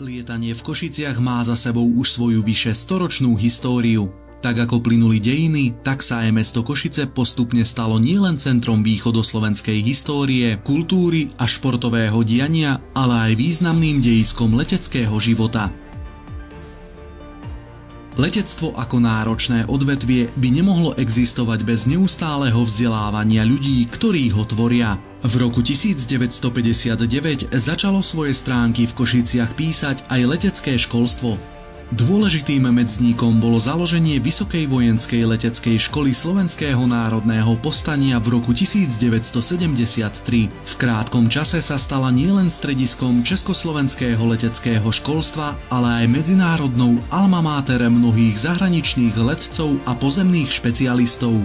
Lietanie v Košiciach má za sebou už svoju vyše storočnú históriu. Tak ako plynuli dejiny, tak sa aj mesto Košice postupne stalo nielen centrom východoslovenskej histórie, kultúry a športového diania, ale aj významným dejiskom leteckého života. Letectvo ako náročné odvetvie by nemohlo existovať bez neustáleho vzdelávania ľudí, ktorí ho tvoria. V roku 1959 začalo svoje stránky v Košiciach písať aj letecké školstvo. Dôležitým medzníkom bolo založenie Vysokej vojenskej leteckej školy Slovenského národného povstania v roku 1973. V krátkom čase sa stala nielen strediskom československého leteckého školstva, ale aj medzinárodnou alma mater mnohých zahraničných letcov a pozemných špecialistov.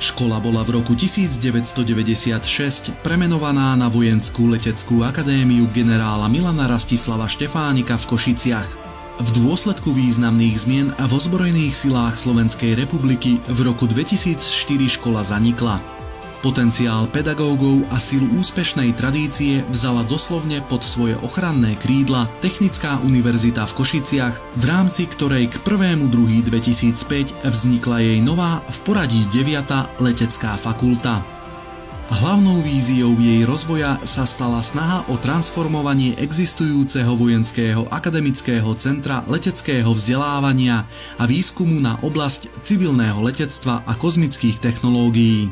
Škola bola v roku 1996 premenovaná na Vojenskú leteckú akadémiu generála Milana Rastislava Štefánika v Košiciach. V dôsledku významných zmien v ozbrojených silách Slovenskej republiky v roku 2004 škola zanikla. Potenciál pedagógov a silu úspešnej tradície vzala doslovne pod svoje ochranné krídla Technická univerzita v Košiciach, v rámci ktorej k 1.2.2005 vznikla jej nová, v poradí 9. letecká fakulta. Hlavnou víziou jej rozvoja sa stala snaha o transformovanie existujúceho vojenského akademického centra leteckého vzdelávania a výskumu na oblasť civilného letectva a kozmických technológií.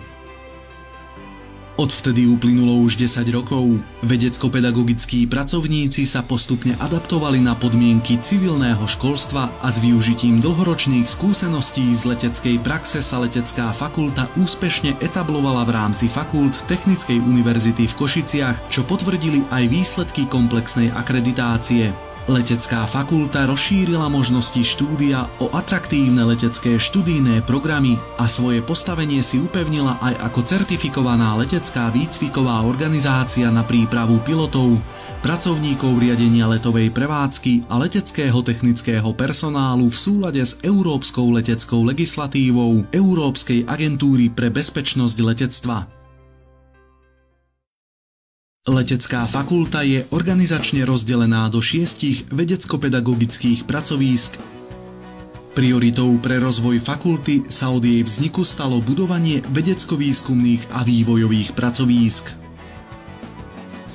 Odvtedy uplynulo už 10 rokov. Vedecko-pedagogickí pracovníci sa postupne adaptovali na podmienky civilného školstva a s využitím dlhoročných skúseností z leteckej praxe sa letecká fakulta úspešne etablovala v rámci fakult Technickej univerzity v Košiciach, čo potvrdili aj výsledky komplexnej akreditácie. Letecká fakulta rozšírila možnosti štúdia o atraktívne letecké študijné programy a svoje postavenie si upevnila aj ako certifikovaná letecká výcviková organizácia na prípravu pilotov, pracovníkov riadenia letovej prevádzky a leteckého technického personálu v súlade s európskou leteckou legislatívou Európskej agentúry pre bezpečnosť letectva. Letecká fakulta je organizačne rozdelená do 6 vedecko-pedagogických pracovísk. Prioritou pre rozvoj fakulty sa od jej vzniku stalo budovanie vedecko-výskumných a vývojových pracovísk.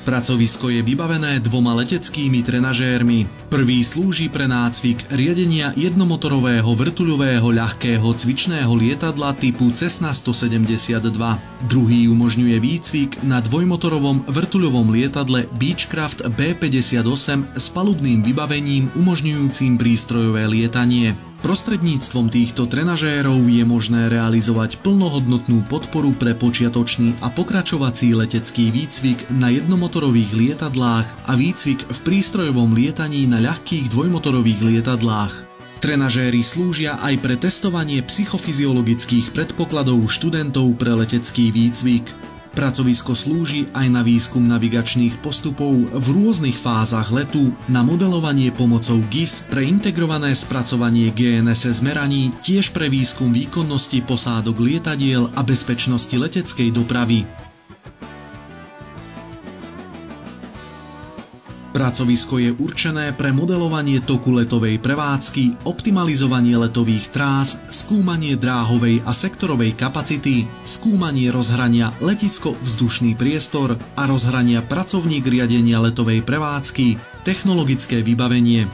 Pracovisko je vybavené 2 leteckými trenažérmi. Prvý slúži pre nácvik riadenia jednomotorového vrtuľového ľahkého cvičného lietadla typu Cessna 172. Druhý umožňuje výcvik na dvojmotorovom vrtuľovom lietadle Beechcraft B-58 s palubným vybavením umožňujúcim prístrojové lietanie. Prostredníctvom týchto trenažérov je možné realizovať plnohodnotnú podporu pre počiatočný a pokračovací letecký výcvik na jednomotorových lietadlách a výcvik v prístrojovom lietaní na ľahkých dvojmotorových lietadlách. Trenažéry slúžia aj pre testovanie psychofyziologických predpokladov študentov pre letecký výcvik. Pracovisko slúži aj na výskum navigačných postupov v rôznych fázach letu, na modelovanie pomocou GIS pre integrované spracovanie GNSS meraní, tiež pre výskum výkonnosti posádok lietadiel a bezpečnosti leteckej dopravy. Pracovisko je určené pre modelovanie toku letovej prevádzky, optimalizovanie letových trás, skúmanie dráhovej a sektorovej kapacity, skúmanie rozhrania letisko-vzdušný priestor a rozhrania pracovník riadenia letovej prevádzky, technologické vybavenie.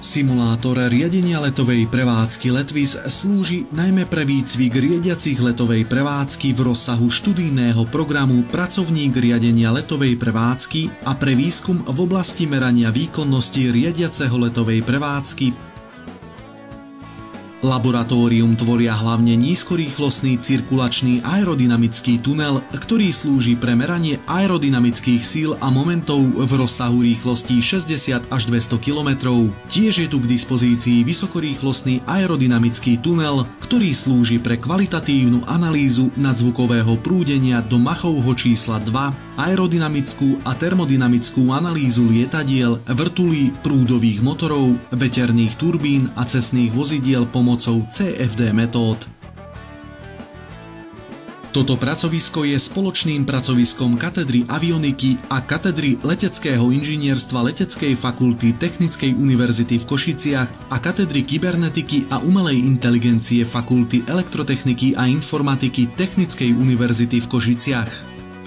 Simulátor riadenia letovej prevádzky LETVIS slúži najmä pre výcvik riadiacich letovej prevádzky v rozsahu študijného programu Pracovník riadenia letovej prevádzky a pre výskum v oblasti merania výkonnosti riadiaceho letovej prevádzky. Laboratórium tvoria hlavne nízkorýchlostný cirkulačný aerodynamický tunel, ktorý slúži pre meranie aerodynamických síl a momentov v rozsahu rýchlostí 60 až 200 km. Tiež je tu k dispozícii vysokorýchlostný aerodynamický tunel, ktorý slúži pre kvalitatívnu analýzu nadzvukového prúdenia do Machovho čísla 2, aerodynamickú a termodynamickú analýzu lietadiel, vrtulí, prúdových motorov, veterných turbín a cestných vozidiel pomocou CFD metód. Toto pracovisko je spoločným pracoviskom katedry avioniky a katedry leteckého inžinierstva Leteckej fakulty Technickej univerzity v Košiciach a katedry kybernetiky a umelej inteligencie Fakulty elektrotechniky a informatiky Technickej univerzity v Košiciach.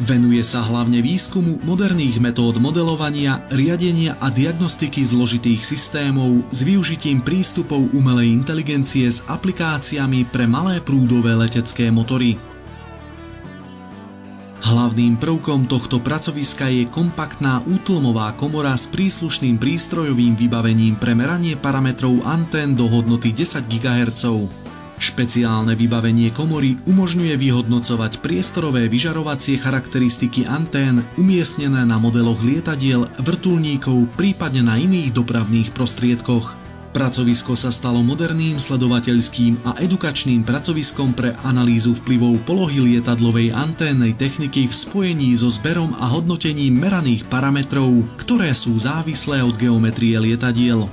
Venuje sa hlavne výskumu moderných metód modelovania, riadenia a diagnostiky zložitých systémov s využitím prístupov umelej inteligencie s aplikáciami pre malé prúdové letecké motory. Hlavným prvkom tohto pracoviska je kompaktná útlmová komora s príslušným prístrojovým vybavením pre meranie parametrov antén do hodnoty 10 GHz. Špeciálne vybavenie komory umožňuje vyhodnocovať priestorové vyžarovacie charakteristiky antén umiestnené na modeloch lietadiel, vrtuľníkov, prípadne na iných dopravných prostriedkoch. Pracovisko sa stalo moderným sledovateľským a edukačným pracoviskom pre analýzu vplyvov polohy lietadlovej anténnej techniky v spojení so zberom a hodnotením meraných parametrov, ktoré sú závislé od geometrie lietadiel.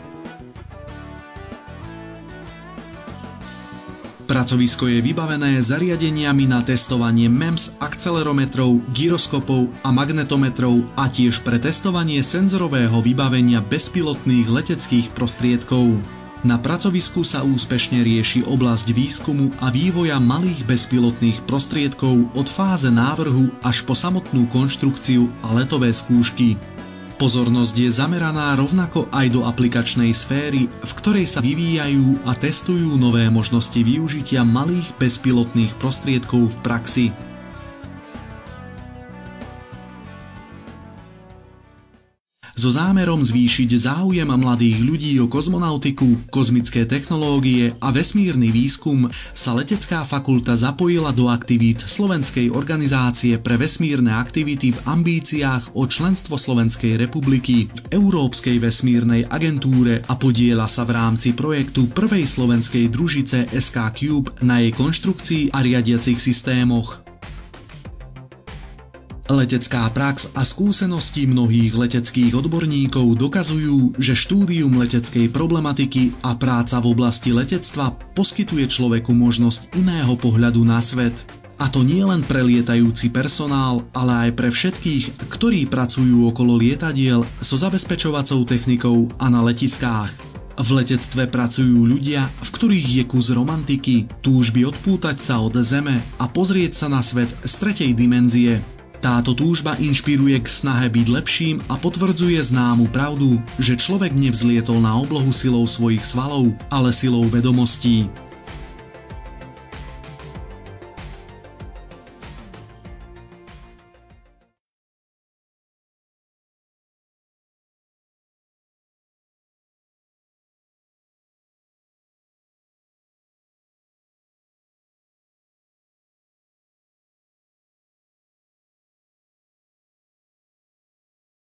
Pracovisko je vybavené zariadeniami na testovanie MEMS, akcelerometrov, gyroskopov a magnetometrov a tiež pre testovanie senzorového vybavenia bezpilotných leteckých prostriedkov. Na pracovisku sa úspešne rieši oblasť výskumu a vývoja malých bezpilotných prostriedkov od fáze návrhu až po samotnú konštrukciu a letové skúšky. Pozornosť je zameraná rovnako aj do aplikačnej sféry, v ktorej sa vyvíjajú a testujú nové možnosti využitia malých bezpilotných prostriedkov v praxi. So zámerom zvýšiť záujem mladých ľudí o kozmonautiku, kozmické technológie a vesmírny výskum sa Letecká fakulta zapojila do aktivít Slovenskej organizácie pre vesmírne aktivity v ambíciách o členstvo Slovenskej republiky v Európskej vesmírnej agentúre a podieľa sa v rámci projektu prvej slovenskej družice SK Cube na jej konštrukcii a riadiacich systémoch. Letecká prax a skúsenosti mnohých leteckých odborníkov dokazujú, že štúdium leteckej problematiky a práca v oblasti letectva poskytuje človeku možnosť iného pohľadu na svet. A to nie len pre lietajúci personál, ale aj pre všetkých, ktorí pracujú okolo lietadiel so zabezpečovacou technikou a na letiskách. V letectve pracujú ľudia, v ktorých je kus romantiky, túžby odpútať sa od zeme a pozrieť sa na svet z tretej dimenzie. Táto túžba inšpiruje k snahe byť lepším a potvrdzuje známu pravdu, že človek nevzlietol na oblohu silou svojich svalov, ale silou vedomostí.